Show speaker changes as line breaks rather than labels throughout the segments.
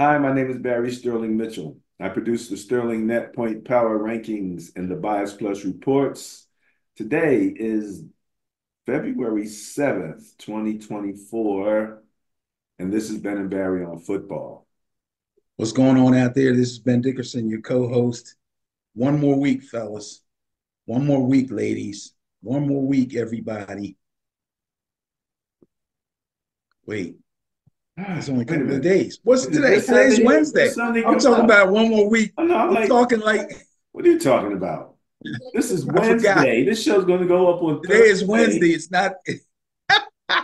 Hi, my name is Barry Sterling Mitchell. I produce the Sterling Net Point Power Rankings and the Bias Plus reports. Today is February 7th, 2024, and this is Ben and Barry on football.
What's going on out there? This is Ben Dickerson, your co-host. One more week, fellas. One more week, ladies. One more week, everybody. Wait, it's only a
Wait a
couple of
minute.
days. What's
Did
today?
this
Today's
Sunday,
Wednesday.
this Sunday
I'm
come
talking
up?
about one more week.
Oh, no, I'm
I'm
like,
talking like
what are you talking about? This is
I forgot.
Wednesday. This show's going to go up on
Today is
Thursday.
Wednesday. It's not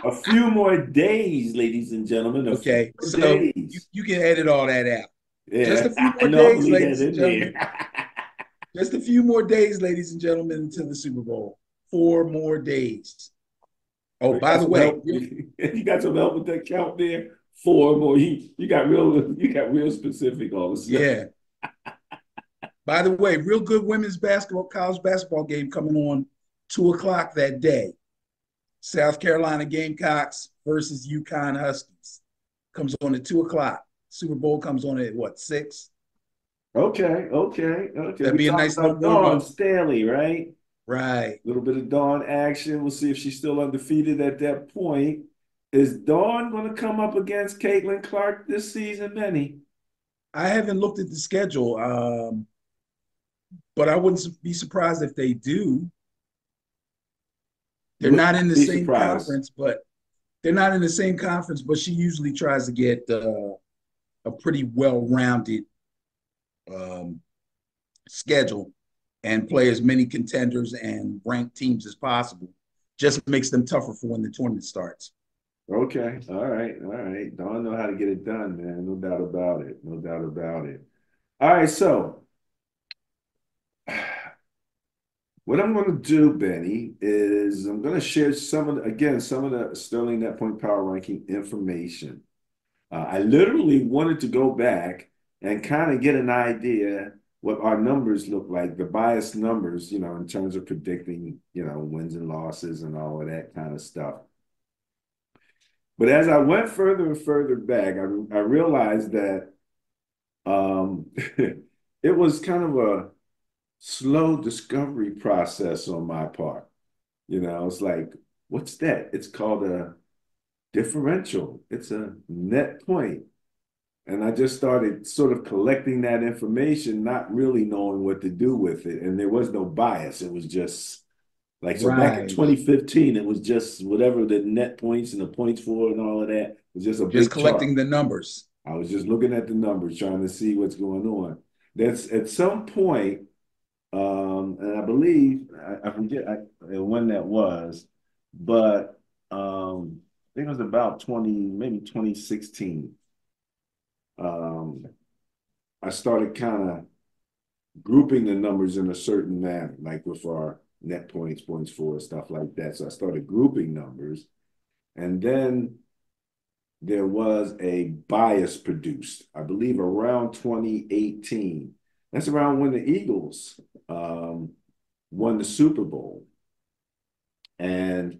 A few more days, ladies and gentlemen, a few
okay.
more
So you,
days.
you can edit all that out. Just
Yeah,
a few
I
more
know I'm
days,
gonna leave that
ladies and
in
gentlemen.
there.
Just a few more days, ladies and gentlemen, until the Super Bowl. 4 more days. Oh,
You
by
got
the
some
way,
help. You got some help with that count there. Four more. You got real specific all of a sudden.
yeah. By the way, real good women's basketball, college basketball game coming on 2 o'clock that day. South Carolina Gamecocks versus UConn Huskies comes on at 2 o'clock. Super Bowl comes on at what, 6?
Okay.
That'd
We
be a
talking
nice little
about
warm
Dawn
up.
Stanley, right?
Right.
A little bit of Dawn action. We'll see if she's still undefeated at that point. Is Dawn going to come up against Caitlin Clark this season, Benny?
I haven't looked at the schedule, but I wouldn't be surprised if they do.
You
They're
would
not in
not
the
be
same
surprised.
conference, but they're not in the same conference. But she usually tries to get a pretty well-rounded um, schedule and play as many contenders and ranked teams as possible. Just makes them tougher for when the tournament starts.
Okay. All right. Dawn know how to get it done, man. No doubt about it. No doubt about it. All right, so what I'm going to do, Benny, is I'm going to share some of the Sterling Net Point Power Ranking information. I literally wanted to go back and kind of get an idea what our numbers look like, the biased numbers, in terms of predicting, wins and losses and all of that kind of stuff. But as I went further and further back, I realized that it was kind of a slow discovery process on my part. It's like, what's that? It's called a differential. It's a net point. And I just started sort of collecting that information, not really knowing what to do with it. And there was no bias. It was just like, so back in
Right.
2015, it was just whatever the net points and the points for and all of that. It was just a
Just
big chart.
collecting the numbers.
I was just looking at the numbers, trying to see what's going on. That's at some point, and I believe I forget when that was, but I think it was about 2016. Um, I started kind of grouping the numbers in a certain manner, like with our net points, points for, stuff like that. So I started grouping numbers, and then there was a bias produced, I believe around 2018. That's around when the Eagles won the Super Bowl. And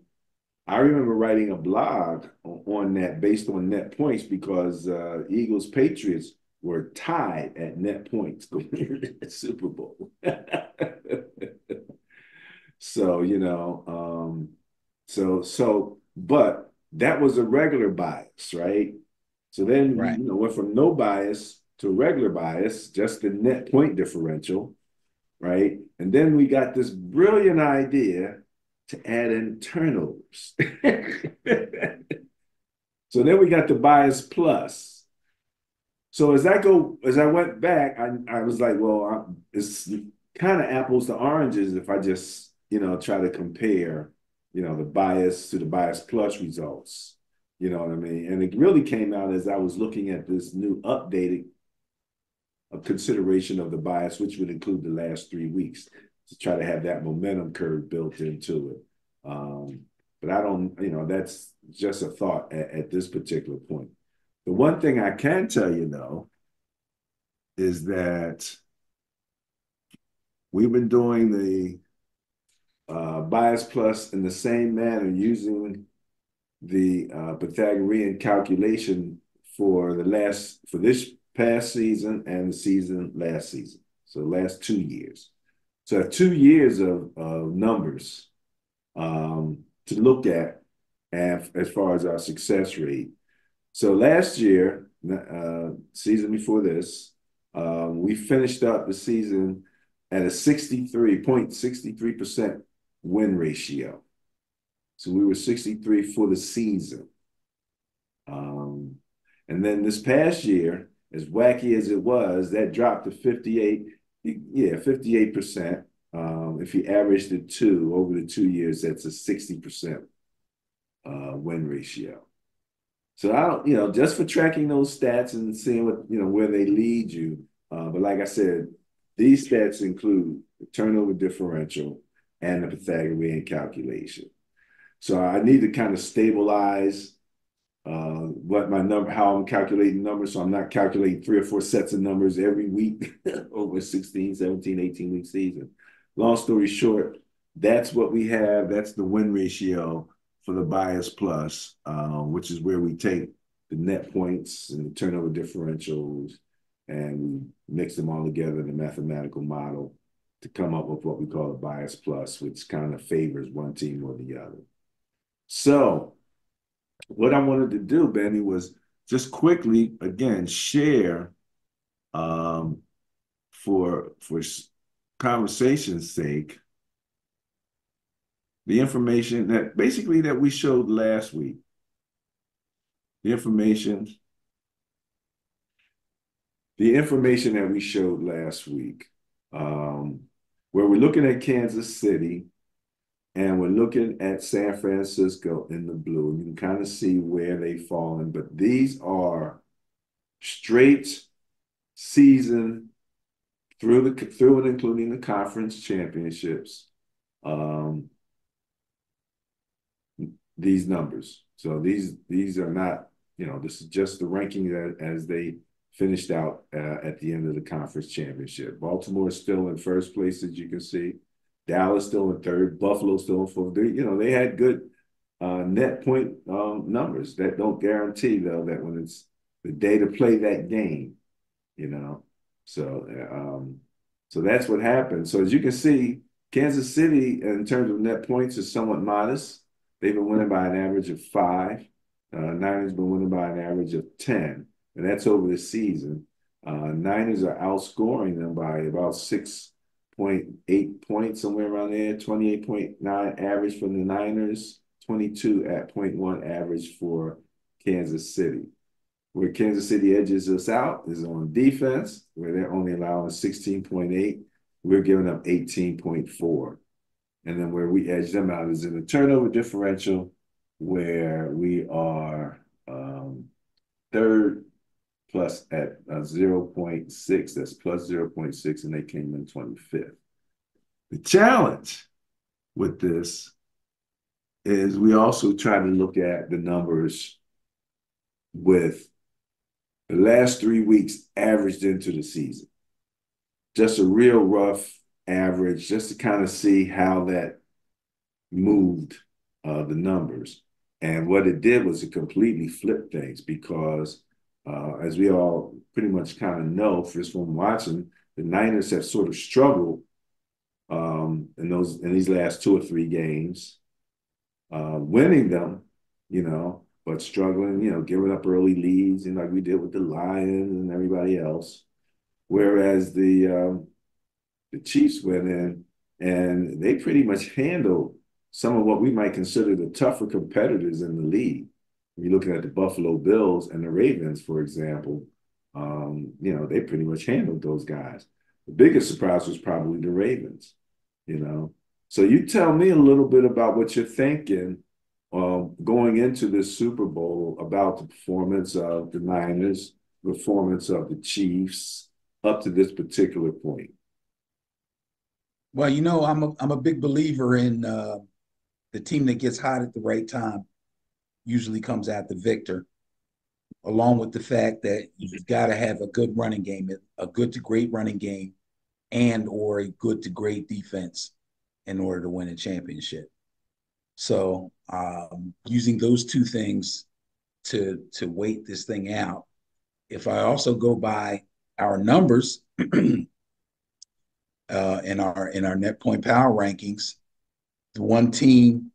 I remember writing a blog on that based on net points because Eagles Patriots were tied at net points going into the Super Bowl. So, but that was a regular bias, right? So then we,
Right.
went from no bias to regular bias, just the net point differential, right? And then we got this brilliant idea to add in turnovers. So then we got the bias plus. So as I went back, I was like, well, it's kind of apples to oranges if I just, try to compare, the bias to the bias plus results. You know what I mean? And it really came out as I was looking at this new updated consideration of the bias, which would include the last 3 weeks to try to have that momentum curve built into it. But I don't, that's just a thought at this particular point. The one thing I can tell you, though, is that we've been doing the bias plus in the same manner using the Pythagorean calculation for this past season and the season last season. So last 2 years. So I have 2 years of numbers to look at and as far as our success rate. So last year, season before this, we finished up the season at a 63.63% win ratio. So we were 63 for the season. Um, and then this past year, as wacky as it was, that dropped to 58, yeah, 58%. If you average the two over the 2 years, that's a 60% win ratio. So I don't, just for tracking those stats and seeing what, where they lead you. But like I said, these stats include the turnover differential and the Pythagorean calculation. So I need to kind of stabilize what my number, how I'm calculating numbers. So I'm not calculating 3 or 4 sets of numbers every week over 16, 17, 18-week season. Long story short, that's what we have. That's the win ratio for the bias plus, which is where we take the net points and the turnover differentials and we mix them all together in a mathematical model to come up with what we call a bias plus, which kind of favors one team or the other. So what I wanted to do, Benny, was just quickly, again, share for conversation's sake, the information that basically that we showed last week. The information that we showed last week, where we're looking at Kansas City and we're looking at San Francisco in the blue. And you can kind of see where they've fallen, but these are straight season through and including the conference championships. These numbers. So these are not, this is just the ranking as they finished out at the end of the conference championship. Baltimore is still in first place, as you can see. Dallas still in third. Buffalo still in fourth. They had good net point numbers. That don't guarantee, though, that when it's the day to play that game, So that's what happened. So as you can see, Kansas City, in terms of net points, is somewhat modest. They've been winning by an average of 5. Niners been winning by an average of 10, and that's over the season. Niners are outscoring them by about 6.8 points, somewhere around there. 28.9 average for the Niners, 22 at 0.1 average for Kansas City. Where Kansas City edges us out is on defense, where they're only allowing 16.8. We're giving up 18.4. And then where we edge them out is in the turnover differential, where we are third plus at 0.6. That's plus 0.6, and they came in 25th. The challenge with this is we also try to look at the numbers with the last 3 weeks averaged into the season. Just a real rough average, just to kind of see how that moved the numbers. And what it did was it completely flipped things because, as we all pretty much kind of know, just from watching, the Niners have sort of struggled in these last 2 or 3 games, winning them, but struggling, giving up early leads, like we did with the Lions and everybody else. Whereas the Chiefs went in and they pretty much handled some of what we might consider the tougher competitors in the league. You're looking at the Buffalo Bills and the Ravens, for example, they pretty much handled those guys. The biggest surprise was probably the Ravens, So you tell me a little bit about what you're thinking going into this Super Bowl about the performance of the Niners, performance of the Chiefs up to this particular point.
Well, I'm a big believer in the team that gets hot at the right time usually comes out the victor, along with the fact that you've got to have a good running game, a good to great running game, and or a good to great defense in order to win a championship. So using those two things to wait this thing out, if I also go by our numbers in our net point power rankings, the one team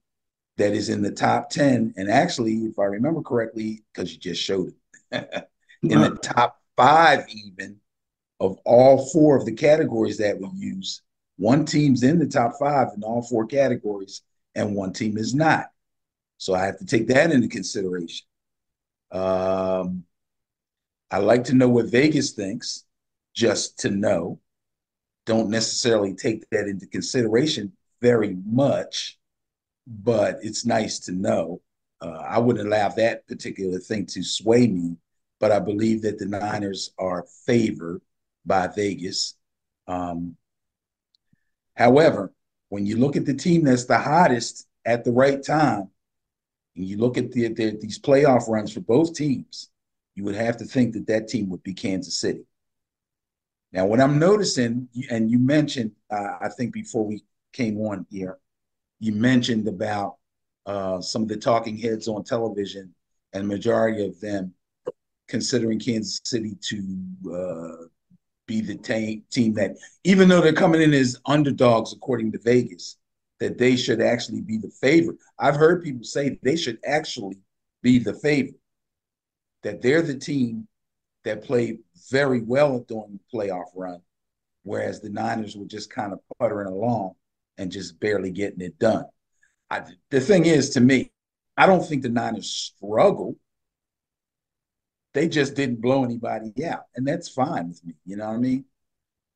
that is in the top 10, and actually, if I remember correctly, because you just showed it, in the top five even of all four of the categories that we use, one team's in the top five in all four categories, and one team is not. So I have to take that into consideration. Um, I like to know what Vegas thinks, just to know. Don't necessarily take that into consideration very much, but it's nice to know. I wouldn't allow that particular thing to sway me, but I believe that the Niners are favored by Vegas. Um, However, when you look at the team that's the hottest at the right time, and you look at these playoff runs for both teams, you would have to think that that team would be Kansas City. Now, what I'm noticing, and you mentioned, I think before we came on here, you mentioned about some of the talking heads on television, and the majority of them considering Kansas City to be the team that, even though they're coming in as underdogs according to Vegas, that they should actually be the favorite. I've heard people say they should actually be the favorite, that they're the team that played very well during the playoff run, whereas the Niners were just kind of puttering along and just barely getting it done. The thing is, to me, I don't think the Niners struggle. They just didn't blow anybody out, and that's fine with me. You know what I mean?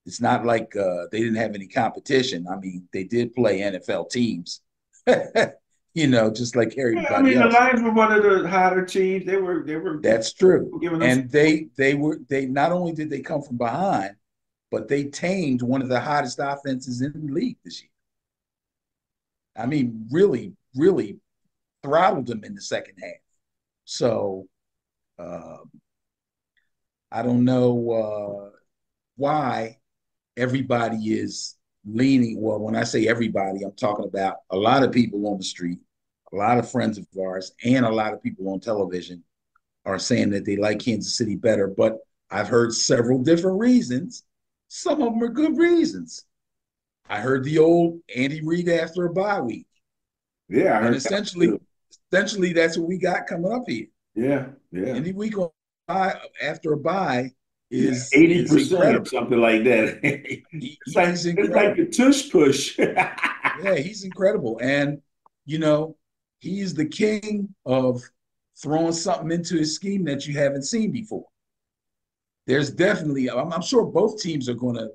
It's not like they didn't have any competition. I mean, they did play NFL teams, just like
Yeah, I
everybody
mean, the
else.
Lions were one of the hotter teams. They were
That's true.
giving them.
And they not only did they come from behind, but they tamed one of the hottest offenses in the league this year. I mean, really, really throttled them in the second half. So uh, I don't know why everybody is leaning. Well, when I say everybody, I'm talking about a lot of people on the street, a lot of friends of ours, and a lot of people on television are saying that they like Kansas City better. But I've heard several different reasons. Some of them are good reasons. I heard the old Andy Reid after a bye week,
Yeah, I
and
heard that too.
essentially that's what we got coming up here.
Yeah, yeah,
Any week on after a bye
yeah.
is
80% or
incredible.
something like that.
He's
It's like
incredible.
the tush push.
Yeah, he's incredible. And, you know, he's the king of throwing something into his scheme that you haven't seen before. There's definitely, I'm sure both teams are going to,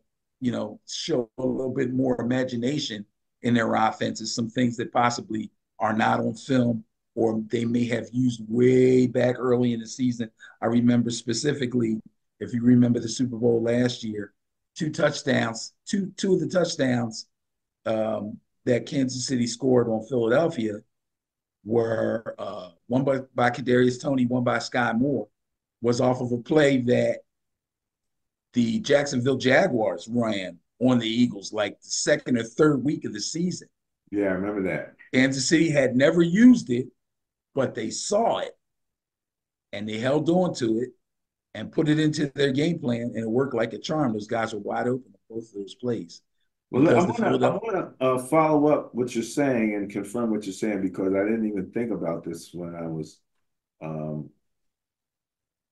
show a little bit more imagination in their offenses, some things that possibly are not on film or they may have used way back early in the season. I remember specifically, if you remember the Super Bowl last year, two of the touchdowns that Kansas City scored on Philadelphia were one by Kadarius Toney, one by Sky Moore, was off of a play that the Jacksonville Jaguars ran on the Eagles like the second or third week of the season.
Yeah, I remember that.
Kansas City had never used it, but they saw it and they held on to it and put it into their game plan, and it worked like a charm. Those guys were wide open on both of those plays
Well, I
because the
want to I
Philadelphia.
want to follow up what you're saying and confirm what you're saying because I didn't even think about this um,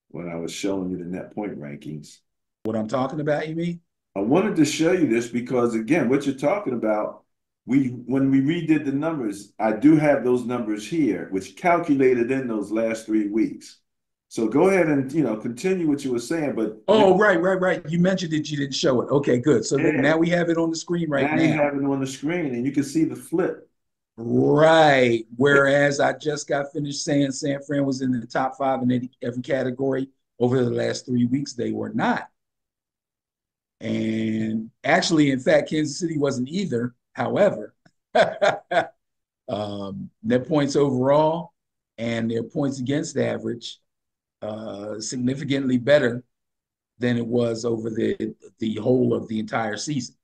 when I was showing you the net point rankings.
What I'm talking about, you mean?
I wanted to show you this because again, what you're talking about, when we redid the numbers, I do have those numbers here, which calculated in those last 3 weeks. So go ahead and continue what you were saying, but
Oh, right, right, right. You mentioned that you didn't show it. Okay, good. So that
yeah,
now we have it on the screen right
now you
now.
have it on the screen and you can see the flip.
Right. Whereas I just got finished saying San Fran was in the top five in every category over the last 3 weeks. They were not. And actually, in fact, Kansas City wasn't either. However, their points overall and their points against average significantly better than it was over the whole of the entire season.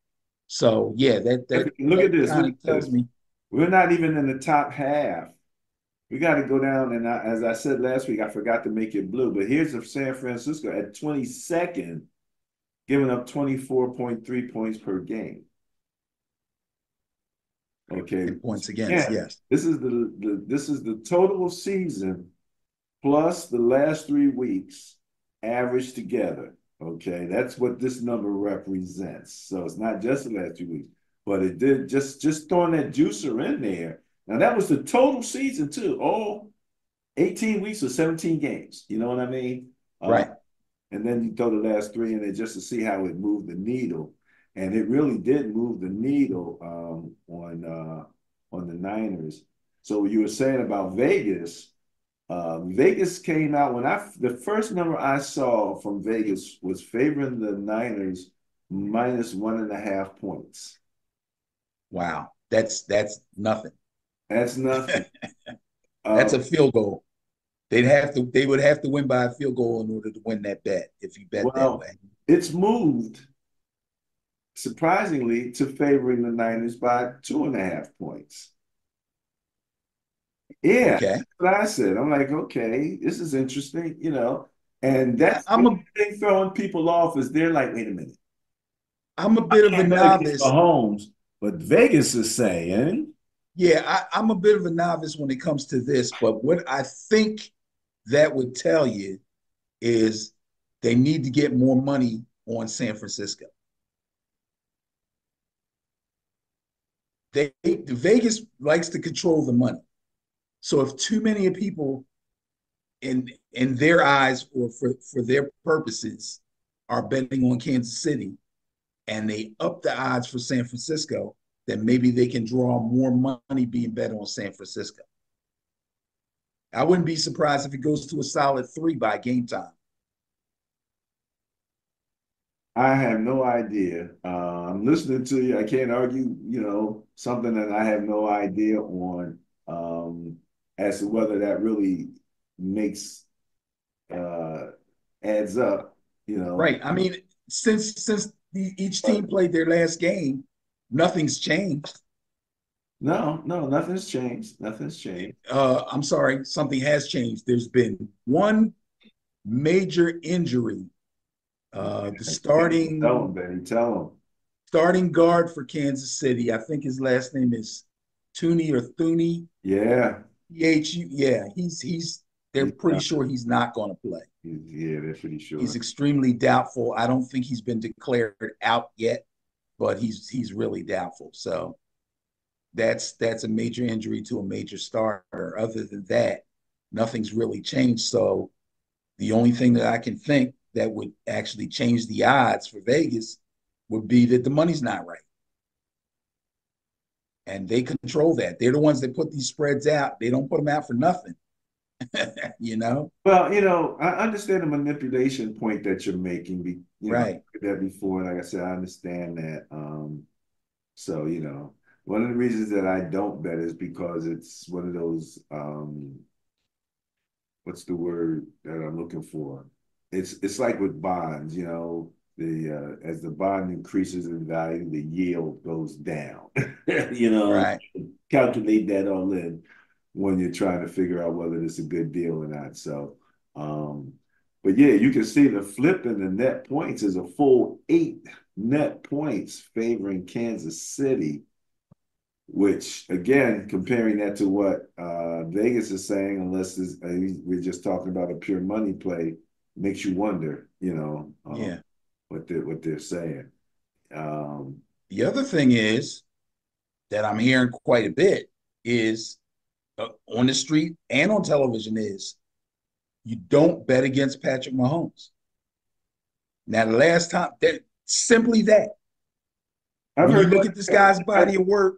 So yeah, that
Look at this.
kind
Look
of
at
tells
this.
me.
We're not even in the top half We got to go down. And as I said last week, I forgot to make it blue. But here's of San Francisco at 22nd, giving up 24.3 points per game. Okay.
in points against.
Yeah,
Yes.
this is the total season plus the last 3 weeks averaged together. Okay, that's what this number represents. So it's not just the last 2 weeks, but it did just throwing that juicer in there. Now that was the total season too. All 18 weeks or 17 games. You know what I mean?
Right.
And then you throw the last three in there just to see how it moved the needle. And it really did move the needle on the Niners. So you were saying about Vegas. Vegas came out when the first number I saw from Vegas was favoring the Niners minus 1.5 points.
Wow. That's nothing.
That's nothing.
That's
Uh,
a field goal. They would have to win by a field goal in order to win that bet if you bet that
well,
way.
it's moved surprisingly to favoring the Niners by 2.5 points. Yeah,
Okay.
that's what I said. I'm like, okay, this is interesting, and that's the
I'm a
only thing throwing people off is they're like, wait a minute,
I'm a
I
bit of a
can't bet against
novice.
Mahomes, but Vegas is saying,
Yeah, I'm a bit of a novice when it comes to this, but what I think that would tell you is they need to get more money on San Francisco. Vegas likes to control the money. So if too many people in their eyes or for their purposes are betting on Kansas City and they up the odds for San Francisco, then maybe they can draw more money being bet on San Francisco. I wouldn't be surprised if it goes to a solid 3 by game time.
I have no idea. I'm listening to you. I can't argue, something that I have no idea on as to whether that really makes uh, adds up, you know.
Right. I mean, since each team played their last game, nothing's changed.
No, no, nothing's changed. Nothing's changed.
I'm sorry, something has changed. There's been one major injury. The
Tell them, Benny. Tell them.
starting guard for Kansas City, I think his last name is Tooney or Thuney.
Yeah.
THU. Yeah, he's. They're
He's
pretty
done.
sure he's not going to play.
Yeah, they're pretty
He's
sure.
extremely doubtful. I don't think he's been declared out yet, but he's really doubtful. So that's a major injury to a major starter. Other than that, nothing's really changed. So the only thing that I can think that would actually change the odds for Vegas would be that the money's not right. And they control that. They're the ones that put these spreads out. They don't put them out for nothing, you know?
Well, I understand the manipulation point that you're making. I
Right.
heard that before. Like I said, I understand that. So, one of the reasons that I don't bet is because it's one of those, what's the word that I'm looking for? It's like with bonds, the as the bond increases in value, the yield goes down.
Right.
Calculate that all in when you're trying to figure out whether it's a good deal or not. So, but yeah, you can see the flip in the net points is a full 8 net points favoring Kansas City, which again, comparing that to what Vegas is saying, unless we're just talking about a pure money play, makes you wonder,
Yeah.
what they're saying. Um,
The other thing is that I'm hearing quite a bit is on the street and on television is you don't bet against Patrick Mahomes. Now, the last time that simply that
I've
when you
heard
look at this guy's body of work,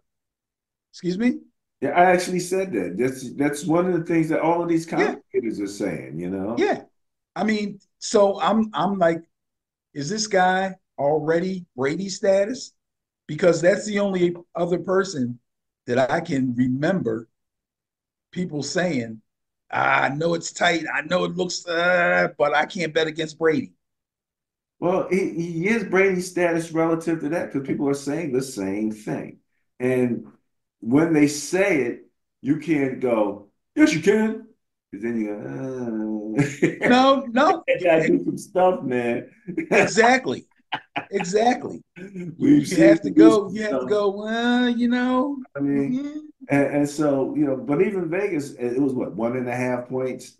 excuse me,
yeah, I actually said that. That's one of the things that all of these
yeah,
commentators are saying.
yeah. I mean, so I'm like, is this guy already Brady status? Because that's the only other person that I can remember people saying, I know it's tight, I know it looks, but I can't bet against Brady.
Well, he is Brady's status relative to that because people are saying the same thing. And when they say it, you can't go, Yes, you can. Because then you go,
No, no,
I gotta do some stuff, man.
exactly, exactly.
We've
You
seen
have to
you do
go.
some
You have to
stuff.
go. Well,
I mean,
mm,
and so, but even Vegas, it was what, 1.5 points,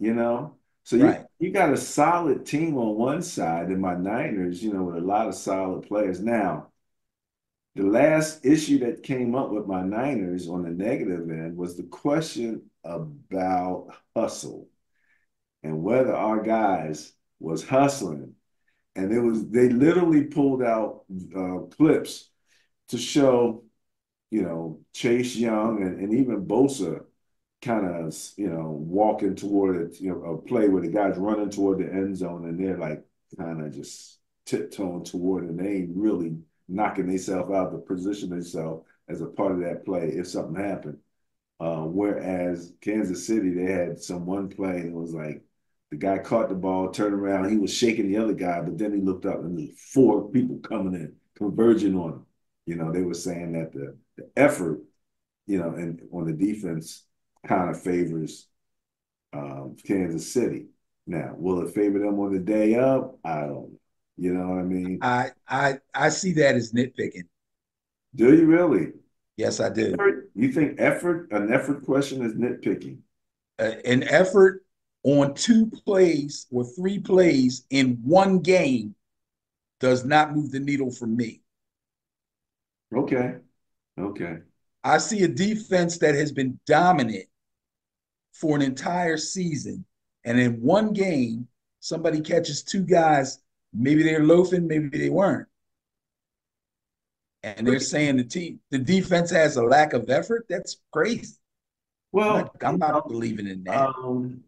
So you
right.
you got a solid team on one side in my Niners, with a lot of solid players. Now, the last issue that came up with my Niners on the negative end was the question about hustle and whether our guys was hustling. And they literally pulled out clips to show, Chase Young and even Bosa kind of, walking toward it, a play where the guy's running toward the end zone and they're like kind of just tiptoeing toward it and they ain't really knocking themselves out to position themselves as a part of that play if something happened. Whereas Kansas City, they had some one play and it was like the guy caught the ball, turned around, he was shaking the other guy, but then he looked up and there's four people coming in, converging on him. They were saying that the effort, and on the defense kind of favors Kansas City. Now, will it favor them on the day up? I don't know. You know what I mean?
I see that as nitpicking.
Do you really?
Yes, I do.
You think an effort question is nitpicking?
An effort on 2 plays or 3 plays in one game does not move the needle for me.
Okay. Okay.
I see a defense that has been dominant for an entire season, and in one game, somebody catches 2 guys. Maybe they're loafing, maybe they weren't, and they're saying the defense has a lack of effort. That's crazy.
Well,
I'm not believing in that.
um,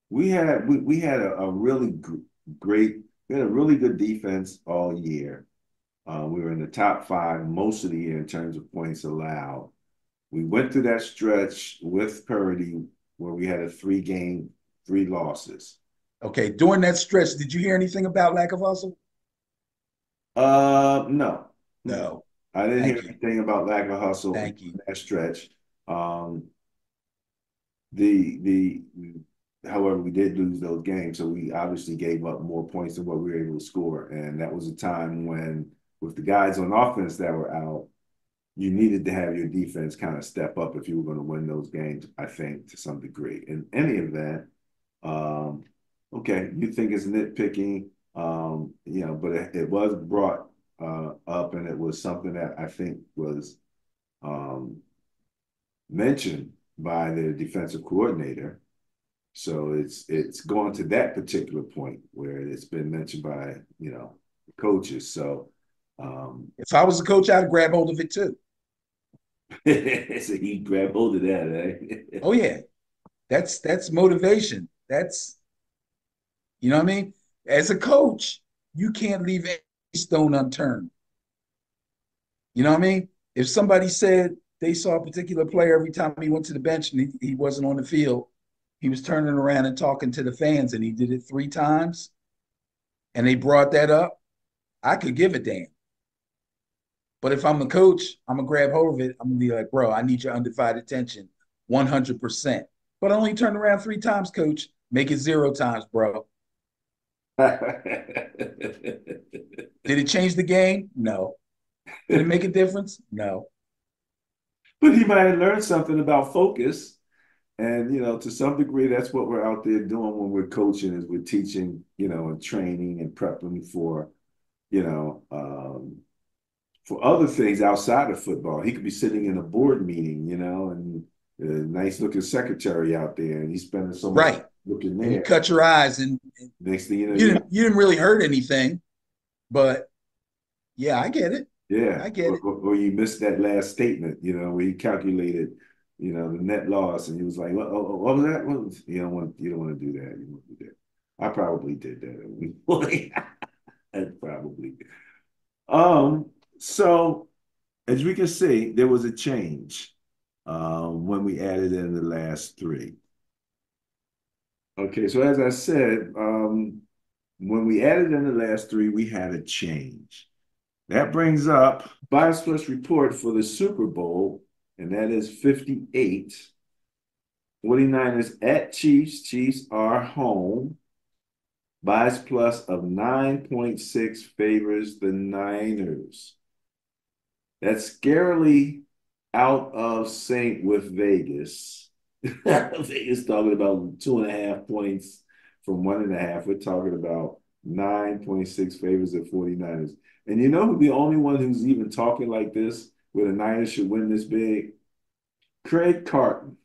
we had a really great we had a really good defense all year. We were in the top five most of the year in terms of points allowed. We went through that stretch with Purdy where we had a 3-game, 3 losses.
Okay, during that stretch, did you hear anything about lack of hustle?
No.
No.
I didn't hear
Thank you.
anything about lack of hustle in
Thank you.
that stretch. Um, the however, we did lose those games, so we obviously gave up more points than what we were able to score. And that was a time when, with the guys on offense that were out, you needed to have your defense kind of step up if you were going to win those games, I think, to some degree. In any event, um, okay, you think it's nitpicking, but it was brought up and it was something that I think was um, mentioned by the defensive coordinator. So it's gone to that particular point where it's been mentioned by, coaches. So
If I was a coach, I'd grab hold of it too.
so he grabbed hold of that, eh?
Oh yeah, that's motivation. That's what I mean. As a coach, you can't leave any stone unturned. You know what I mean? If somebody said they saw a particular player every time he went to the bench and he wasn't on the field, he was turning around and talking to the fans, and he did it 3 times, and they brought that up, I could give a damn. But if I'm a coach, I'm gonna grab hold of it. I'm gonna be like, bro, I need your undivided attention, 100%. But I only turned around 3 times, coach. Make it 0 times, bro. Did it change the game? No. Did it make a difference? No.
But he might have learned something about focus. And, to some degree, that's what we're out there doing when we're coaching is we're teaching, and training and prepping for, you know, um, for other things outside of football. He could be sitting in a board meeting, and a nice looking secretary out there, and he's spending so much
Right.
time looking
And you
there.
cut your eyes, and
Next thing you know,
you didn't really hurt anything, but yeah, I get it.
yeah,
I get it.
or you missed that last statement, where he calculated, the net loss, and he was like, what was that? You don't want to do that. You don't want to do that. I probably did that at one point. I probably. So as we can see, there was a change when we added in the last three. Okay, so as I said, when we added in the last three, we had a change. That brings up Bias Plus report for the Super Bowl, and that is 58. 49ers at Chiefs. Chiefs are home. Bias Plus of 9.6 favors the Niners. That's scarily out of sync with Vegas. Vegas talking about 2.5 points from 1.5. We're talking about 9.6 favors the 49ers. And you know who the only one who's even talking like this, where the Niners should win this big? Craig Carton.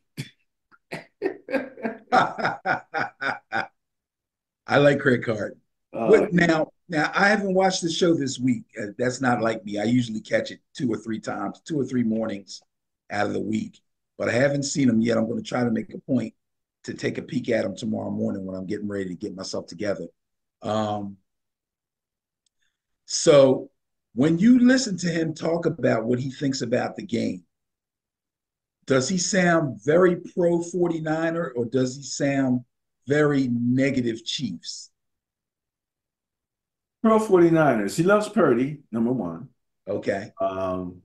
I like Craig Carton.
uh,
What now? Now I haven't watched the show this week. That's not like me. I usually catch it 2 or 3 times, 2 or 3 mornings out of the week. But I haven't seen him yet. I'm going to try to make a point to take a peek at him tomorrow morning when I'm getting ready to get myself together. Um, so when you listen to him talk about what he thinks about the game, does he sound very pro 49er or does he sound very negative Chiefs?
Pro 49ers. He loves Purdy, number one.
Okay.
Um,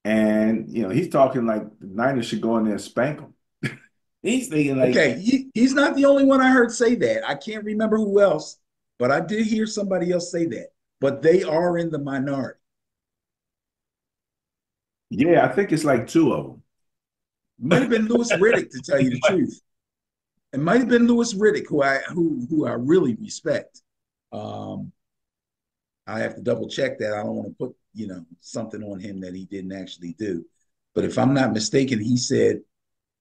and he's talking like the Niners should go in there and spank him. He's thinking like,
Okay. He's not the only one I heard say that. I can't remember who else, but I did hear somebody else say that. But they are in the minority.
yeah, I think it's like two of
Might have been Louis Riddick, to tell you the
them.
truth. It might have been Louis Riddick, who I really respect. Um, I have to double check that. I don't want to put something on him that he didn't actually do. But if I'm not mistaken, he said,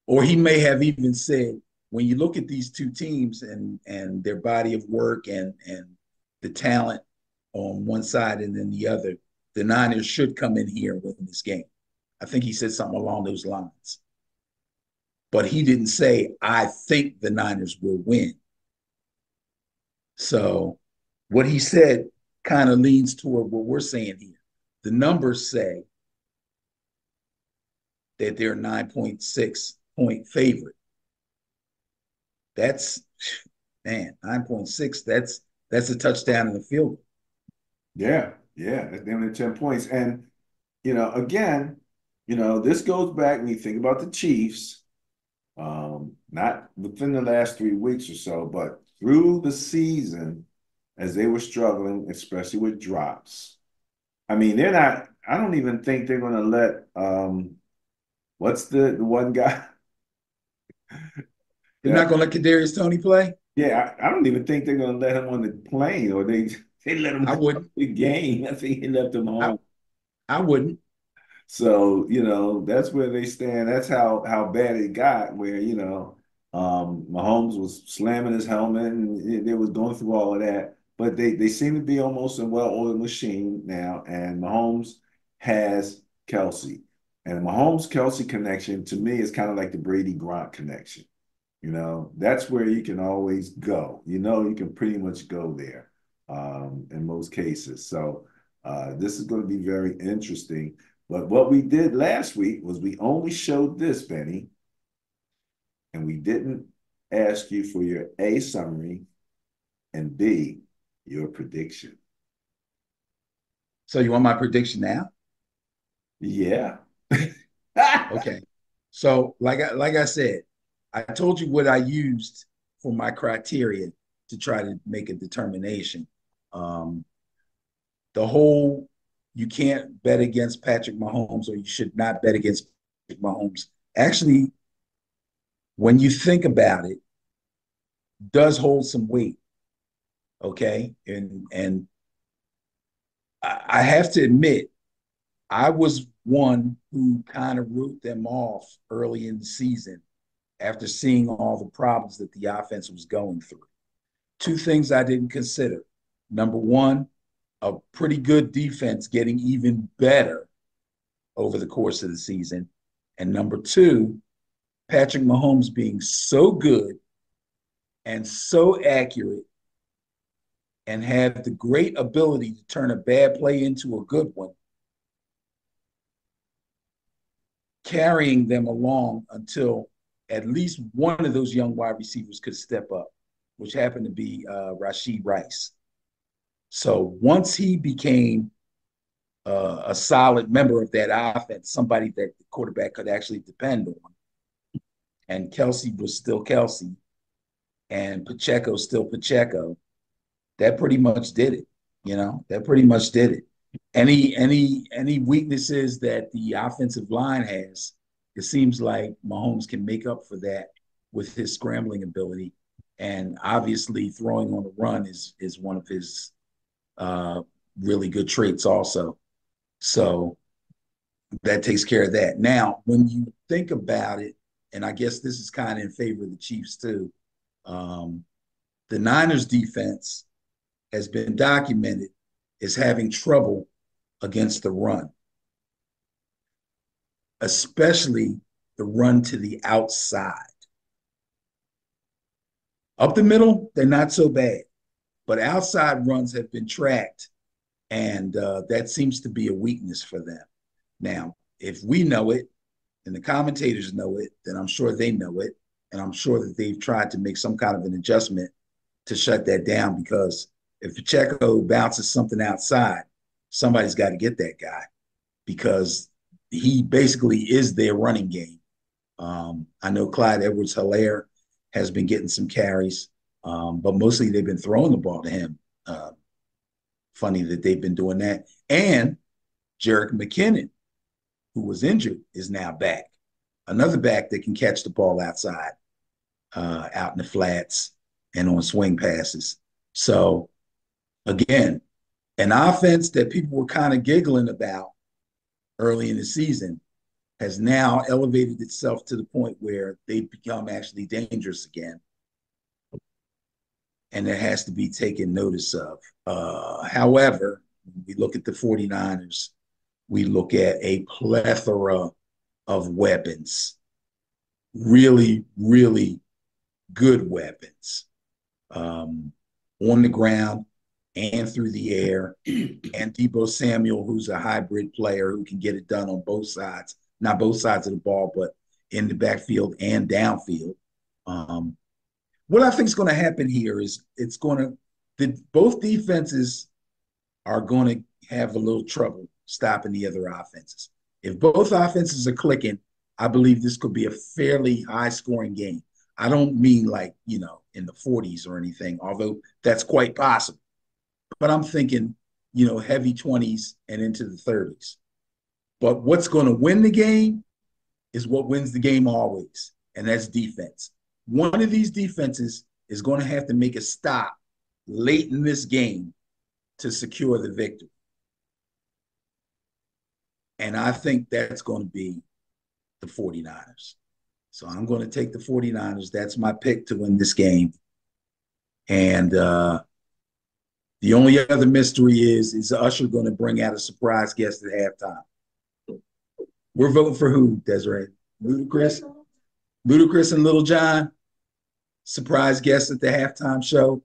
or he may have even said, when you look at these two teams and their body of work and the talent on one side and then the other, the Niners should come in here and win this game. I think he said something along those lines. But he didn't say, I think the Niners will win. So what he said kind of leans toward what we're saying here. The numbers say that they're 9.6 point favorite. That's, man, 9.6. That's a touchdown in the field.
Yeah, yeah, that's nearly 10 points. And, again, this goes back when you think about the Chiefs, not within the last 3 weeks or so, but through the season as they were struggling, especially with drops. I mean, I don't even think they're going to let, what's the one guy?
They're
that
not going to let Kadarius Toney play.
Yeah, I don't even think they're going to let him on the plane, or they let him
I
come to
wouldn't.
the game. I think he left him
I,
home.
I wouldn't.
So, that's where they stand. That's how bad it got, where, Mahomes was slamming his helmet and they was going through all of that. But they seem to be almost a well-oiled machine now. And Mahomes has Kelsey. And Mahomes Kelsey connection to me is kind of like the Brady Gronk connection. That's where you can always go. You can pretty much go there in most cases. So this is going to be very interesting. But what we did last week was we only showed this, Benny, and we didn't ask you for your A summary and B, your prediction.
So you want my prediction now?
Yeah.
Okay. So like I said, I told you what I used for my criteria to try to make a determination. Um, the whole you can't bet against Patrick Mahomes or you should not bet against Patrick Mahomes. Actually, when you think about it, does hold some weight. Okay. And I have to admit, I was one who kind of wrote them off early in the season after seeing all the problems that the offense was going through. Two things I didn't consider. Number one, a pretty good defense getting even better over the course of the season. And number two, Patrick Mahomes being so good and so accurate and have the great ability to turn a bad play into a good one, carrying them along until at least one of those young wide receivers could step up, which happened to be Rashid Rice. So once he became a solid member of that offense, somebody that the quarterback could actually depend on. And Kelsey was still Kelsey, and Pacheco still Pacheco. That pretty much did it. That pretty much did it. Any weaknesses that the offensive line has, it seems like Mahomes can make up for that with his scrambling ability, and obviously throwing on the run is one of his really good traits also. So that takes care of that. Now, when you think about it, and I guess this is kind of in favor of the Chiefs too, um, the Niners defense has been documented as having trouble against the run, especially the run to the outside. Up the middle, they're not so bad, but outside runs have been tracked, and that seems to be a weakness for them. Now, if we know it and the commentators know it, then I'm sure they know it, and I'm sure that they've tried to make some kind of an adjustment to shut that down, because if Pacheco bounces something outside, somebody's got to get that guy, because he basically is their running game. I know Clyde Edwards-Helaire has been getting some carries, but mostly they've been throwing the ball to him. Funny that they've been doing that. And Jerick McKinnon, who was injured, is now back. Another back that can catch the ball outside, out in the flats and on swing passes. So, again, an offense that people were kind of giggling about early in the season has now elevated itself to the point where they've become actually dangerous again. And that has to be taken notice of. However, we look at the 49ers, we look at a plethora of weapons, really, really good weapons, on the ground and through the air. And Deebo Samuel, who's a hybrid player who can get it done on both sides, not both sides of the ball, but in the backfield and downfield. What I think is going to happen here is both defenses are going to have a little trouble stopping the other offenses. If both offenses are clicking, I believe this could be a fairly high scoring game. I don't mean like, in the 40s or anything, although that's quite possible. But I'm thinking, heavy 20s and into the 30s. But what's going to win the game is what wins the game always, and that's defense. One of these defenses is going to have to make a stop late in this game to secure the victory. And I think that's going to be the 49ers. So I'm going to take the 49ers. That's my pick to win this game. And the only other mystery is Usher going to bring out a surprise guest at halftime? We're voting for who, Desiree? Ludacris? Ludacris and Little John? Surprise guest at the halftime show?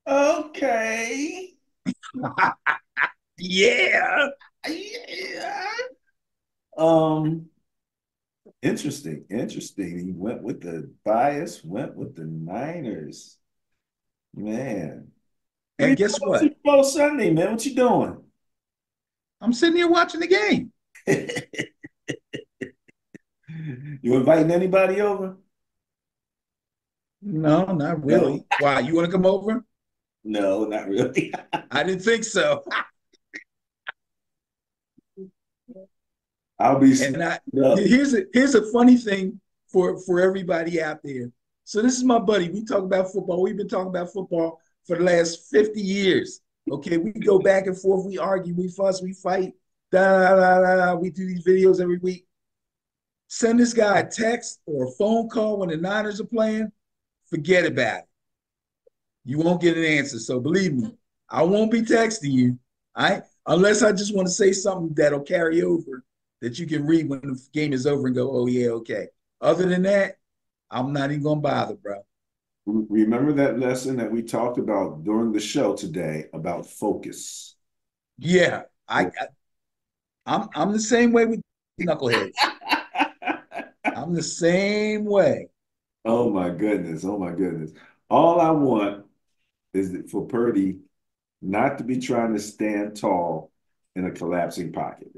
Okay.
Yeah.
Yeah. Interesting. He went with the bias, went with the Niners. Man. What are
And
you
guess
doing
what?
Super Bowl Sunday, man? What you doing?
I'm sitting here watching the game.
You inviting anybody over?
No, not
No.
really. Why? You want to come over?
No, not really.
I didn't think so.
I'll be
And
up.
here's a funny thing for everybody out there. So this is my buddy. We talk about football. We've been talking about football for the last 50 years. Okay, we go back and forth. We argue. We fuss. We fight. Da, da, da, da, da. We do these videos every week. Send this guy a text or a phone call when the Niners are playing. Forget about it. You won't get an answer. So believe me, I won't be texting you. Unless I just want to say something that'll carry over that you can read when the game is over and go, oh yeah, okay. Other than that, I'm not even gonna bother, bro.
Remember that lesson that we talked about during the show today about focus.
Yeah, I'm the same way with knuckleheads. I'm the same way.
Oh my goodness. Oh my goodness. All I want is for Purdy not to be trying to stand tall in a collapsing pocket.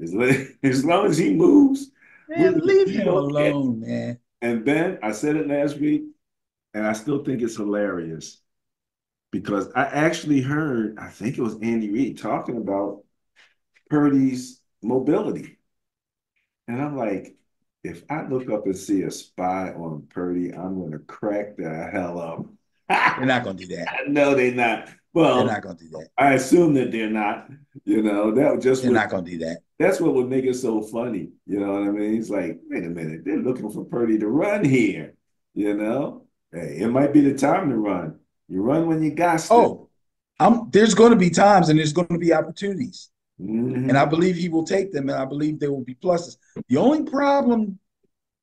As long as he moves, we'll
Man, leave
be
him
okay.
alone, man.
And Ben, I said it last week, and I still think it's hilarious because I actually heard, I think it was Andy Reid talking about Purdy's mobility. And I'm like, if I look up and see a spy on Purdy, I'm going to crack the hell up.
They're not going to do that.
No, they're not.
They're
Well,
not going to do that.
I assume that they're not. That just
They're
would
not going to do that.
that's what would make it so funny. You know what I mean? It's like, wait a minute, they're looking for Purdy to run here. You know, hey, it might be the time to run. You run when you got to.
Oh, there's going to be times and there's going to be opportunities. And I
Mm-hmm.
believe he will take them, and I believe there will be pluses. The only problem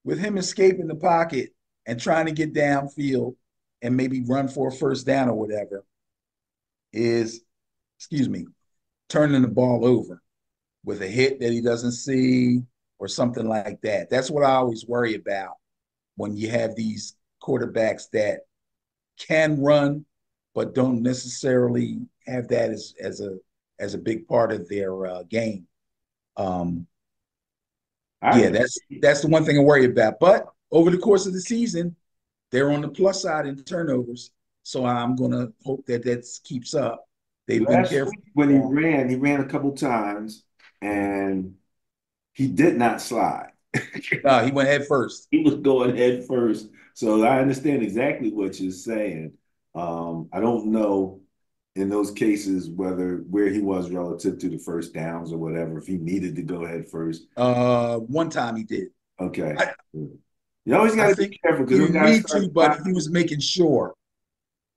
with him escaping the pocket and trying to get downfield and maybe run for a first down or whatever is, excuse me, turning the ball over with a hit that he doesn't see or something like that. That's what I always worry about when you have these quarterbacks that can run but don't necessarily have that as a big part of their game. Um,
I
yeah,
agree.
that's the one thing I worry about. But over the course of the season, they're on the plus side in turnovers, so I'm gonna hope that that keeps up. They've been
Last
careful.
week when he ran a couple times and he did not slide.
He went head first.
He was going head first. So I understand exactly what you're saying. I don't know in those cases where he was relative to the first downs or whatever, if he needed to go head first.
One time he did.
Okay.
I,
You always
I
got to be
think
careful
he
because those
didn't
guys
need
start
to, but he
sliding.
was making sure.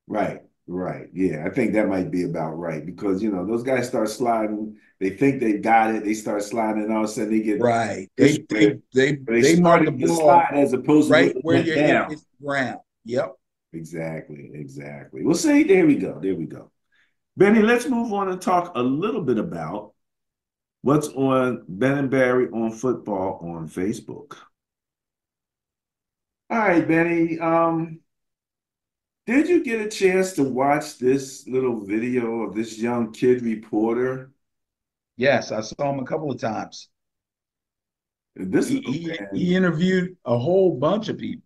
Right, right. Yeah, I think that might be about right because those guys start sliding. They think they got it. They start sliding, and all of a sudden they get
Right.
this
They
way.
they they
They
they mark the
started to
ball
slide as opposed to where
right
they
where
went
your hip
down.
hits the ground. Yep.
Exactly, exactly. Well, see, there we go. There we go. Benny, let's move on and talk a little bit about what's on Ben and Barry on football on Facebook. All right, Benny. Did you get a chance to watch this little video of this young kid reporter?
Yes, I saw him a couple of times.
This
He
little
he,
man,
he interviewed a whole bunch of people.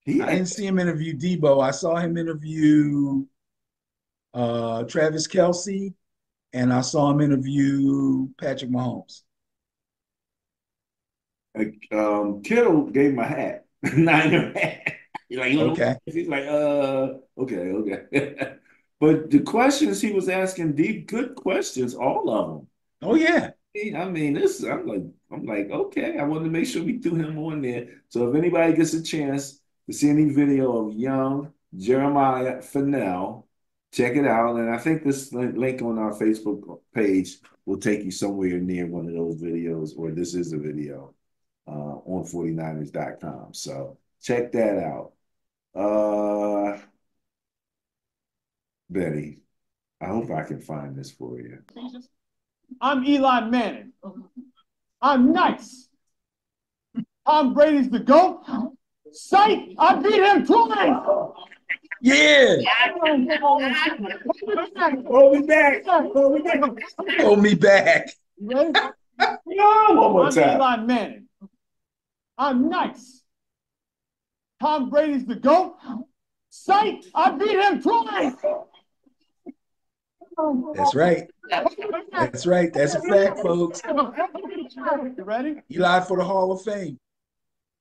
he
I didn't
asked,
see him interview Debo. I saw him interview Travis Kelsey, and I saw him interview Patrick Mahomes.
Kittle gave him a hat, Niner hat. He's like, you know,
Okay.
he's like, okay, okay. But the questions he was asking, deep, good questions, all of them.
Oh yeah.
I mean, this, I'm like, okay. I wanted to make sure we threw him on there. So if anybody gets a chance to see any video of young Jeremiah Fennell, check it out. And I think this link on our Facebook page will take you somewhere near one of those videos, or this is a video on 49ers.com. So check that out. Betty, I hope I can find this for you.
I'm Eli Manning. I'm nice. Tom Brady's the GOAT. Psych! I beat him twice!
Yeah.
Hold me back. Hold me back.
Hold me back.
You ready?
No, one more
I'm
time.
Eli Manning. I'm nice. Tom Brady's the GOAT. Psych! I beat him twice!
That's right. That's right. That's a fact, folks.
You ready?
Eli for the Hall of Fame.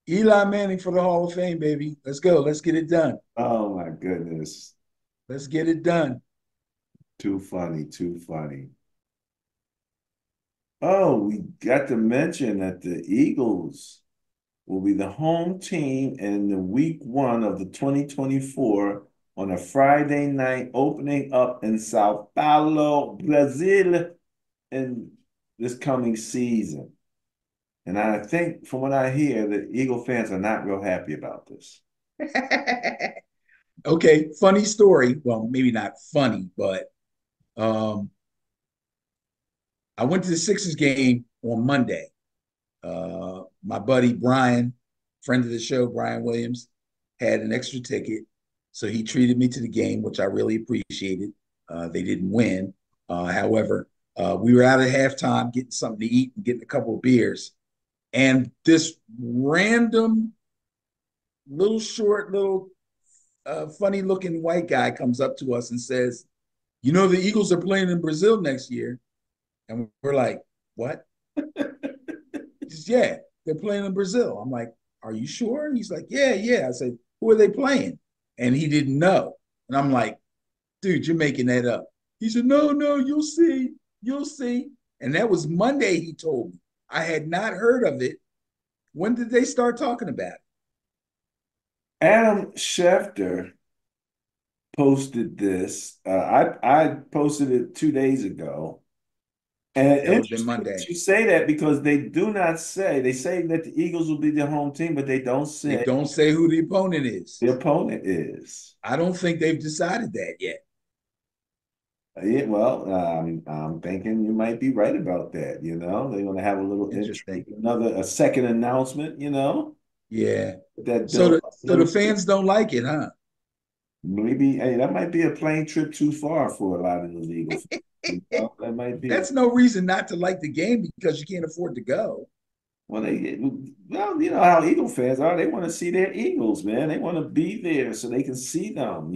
Eli Manning for the Hall of Fame, baby. Let's go. Let's get it done.
Oh my goodness.
Let's get it done.
Too funny, too funny. Oh, we got to mention that the Eagles will be the home team in the week one of the 2024 on a Friday night opening up in Sao Paulo, Brazil in this coming season. And I think from what I hear, the Eagle fans are not real happy about this.
Okay, funny story. Well, maybe not funny, but um, I went to the Sixers game on Monday. My buddy Brian, friend of the show, Brian Williams, had an extra ticket. So he treated me to the game, which I really appreciated. They didn't win. However, We were out at halftime getting something to eat and getting a couple of beers. And this random little short, little funny looking white guy comes up to us and says, you know, the Eagles are playing in Brazil next year. And we're like, what? He says, yeah, they're playing in Brazil. I'm like, are you sure? He's like, yeah, yeah. I said, who are they playing? And he didn't know. And I'm like, dude, you're making that up. He said, no, no, you'll see. You'll see. And that was Monday, he told me. I had not heard of it. When did they start talking about it?
Adam Schefter posted this. I posted it 2 days ago. And
That would have been
interesting
Monday.
that you say that because they do not say, they say that the Eagles will be the home team, but they don't
They
say
don't say who the opponent is.
the opponent is.
I don't think they've decided that yet.
Yeah, well, I'm thinking you might be right about that. They're going to have a little
Interesting.
intrigue, a second announcement.
Yeah.
That
So
built
the
up a
so the
little.
fans don't like it, huh?
Maybe, hey, that might be a plane trip too far for a lot of those Eagles. That might be.
That's no reason not to like the game because you can't afford to go.
Well, you know how Eagle fans are. They want to see their Eagles, man. They want to be there so they can see them.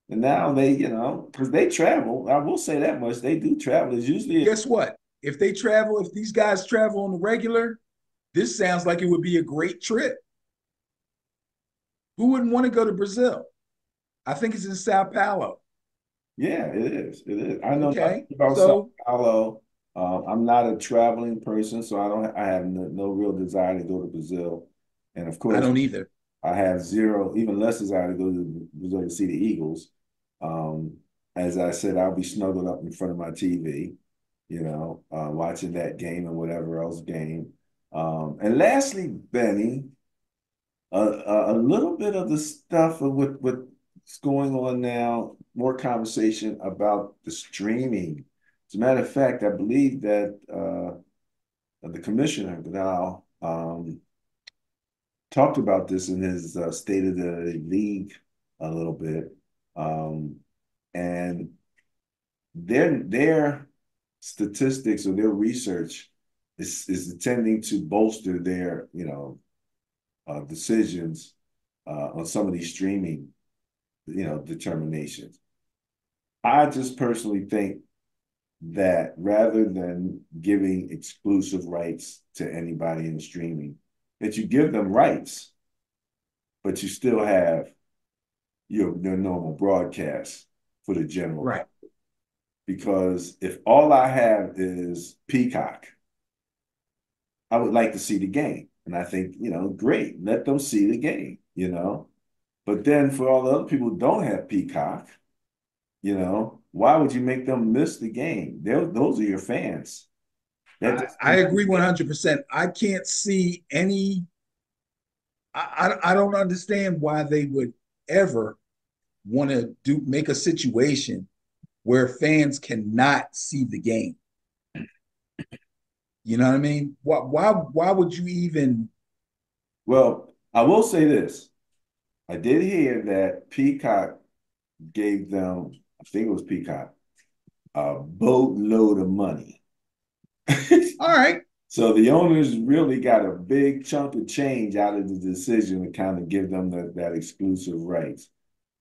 And now because they travel. I will say that much. They do travel. It's usually,
Guess what? If these guys travel on the regular, this sounds like it would be a great trip. Who wouldn't want to go to Brazil? I think it's in Sao Paulo.
yeah, it is. It is. I know nothing
Okay.
about Sao
So
Paulo. I'm not a traveling person, so I have no real desire to go to Brazil. And of
I
course,
don't either.
I have zero, even less desire to go to Brazil to see the Eagles. Um, as I said, I'll be snuggled up in front of my TV, watching that game and whatever else game. And lastly, Benny, a little bit of the stuff of what's going on now, more conversation about the streaming. As a matter of fact, I believe that the commissioner now talked about this in his State of the League a little bit. Um, and their statistics or their research is tending to bolster their decisions on some of these streaming determinations. I just personally think that rather than giving exclusive rights to anybody in streaming, that you give them rights, but you still have their normal broadcast for the general
Right.
public. Because if all I have is Peacock, I would like to see the game. And I think, great, let them see the game. But then for all the other people who don't have Peacock, why would you make them miss the game? Those are your fans. That just
I agree 100%. I can't see any. I don't understand why they would ever want to make a situation where fans cannot see the game. You know what I mean? Why would you even?
Well, I will say this. I did hear that Peacock gave them, I think it was Peacock, a boatload of money.
All right.
So the owners really got a big chunk of change out of the decision to kind of give them that exclusive rights.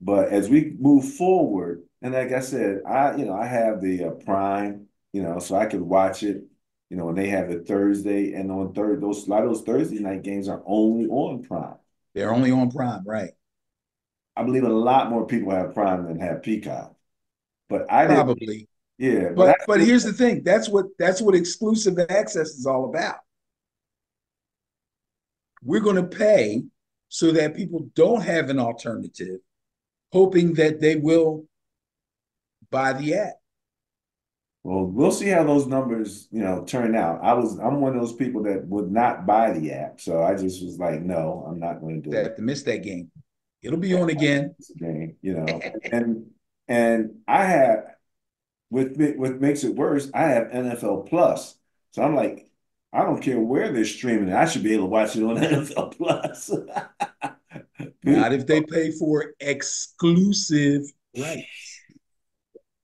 But as we move forward, and like I said, I have the Prime, so I could watch it, when they have it Thursday and on a lot of those Thursday night games are only on Prime.
They're only on Prime, right?
I believe a lot more people have Prime than have Peacock. But I didn't,
Probably.
yeah, but
But here's the thing. That's what exclusive access is all about. We're going to pay so that people don't have an alternative, hoping that they will buy the app.
well, we'll see how those numbers, turn out. I'm one of those people that would not buy the app. So I just was like, no, I'm not going to do it.
That to miss that game. It'll be on again.
It's a game, and I have what makes it worse, I have NFL Plus. So I'm like, I don't care where they're streaming it. I should be able to watch it on NFL Plus.
Not if they pay for exclusive rights.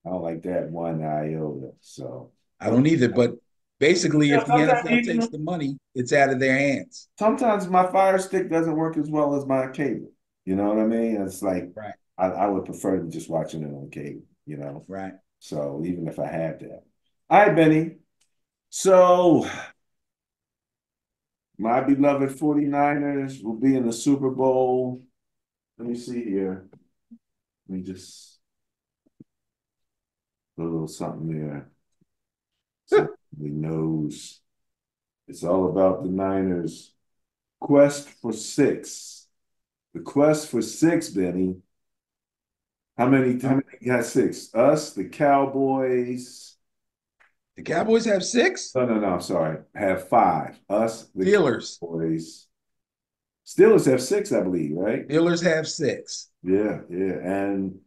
I don't like that one iota. So
I don't either. But basically,
yeah,
if the NFL takes the money, it's out of their hands.
sometimes my Fire Stick doesn't work as well as my cable. You know what I mean? It's like
Right.
I would prefer to just watching it on cable, you know.
Right.
So even if I had that. All right, Benny. So my beloved 49ers will be in the Super Bowl. Let me see here. Let me just put a little something there. So he knows it's all about the Niners. Quest for six. The quest for six, Benny. How many got six? Us, the Cowboys.
The Cowboys have 6?
No, I'm sorry. Have five. Us, the
Steelers.
Cowboys. Steelers have six, I believe, right?
Steelers have 6.
Yeah, yeah. And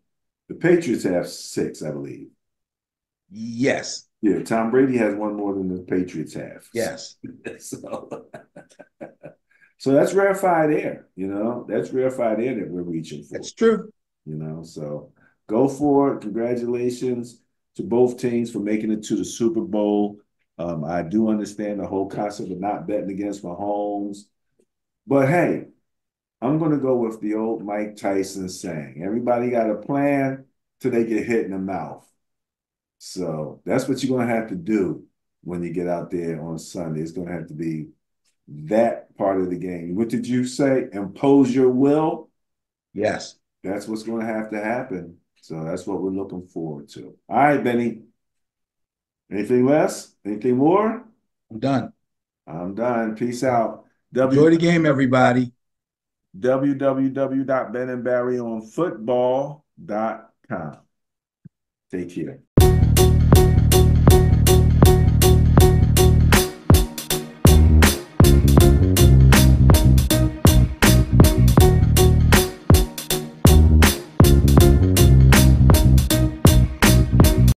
the Patriots have six, I believe.
Yes.
Yeah, Tom Brady has one more than the Patriots have.
Yes.
So, so that's rarefied air, you know. That's rarefied air that we're reaching for,
That's true.
you know. So go for it. Congratulations to both teams for making it to the Super Bowl. I do understand the whole concept of not betting against Mahomes, but hey, I'm going to go with the old Mike Tyson saying, everybody got a plan till they get hit in the mouth. So that's what you're going to have to do when you get out there on Sunday. It's going to have to be that part of the game. What did you say? Impose your will?
Yes.
That's what's going to happen. So that's what we're looking forward to. All right, Benny. Anything less? Anything more?
I'm done.
I'm done. Peace out.
Enjoy the game, everybody.
www.benandbarryonfootball.com. Take care.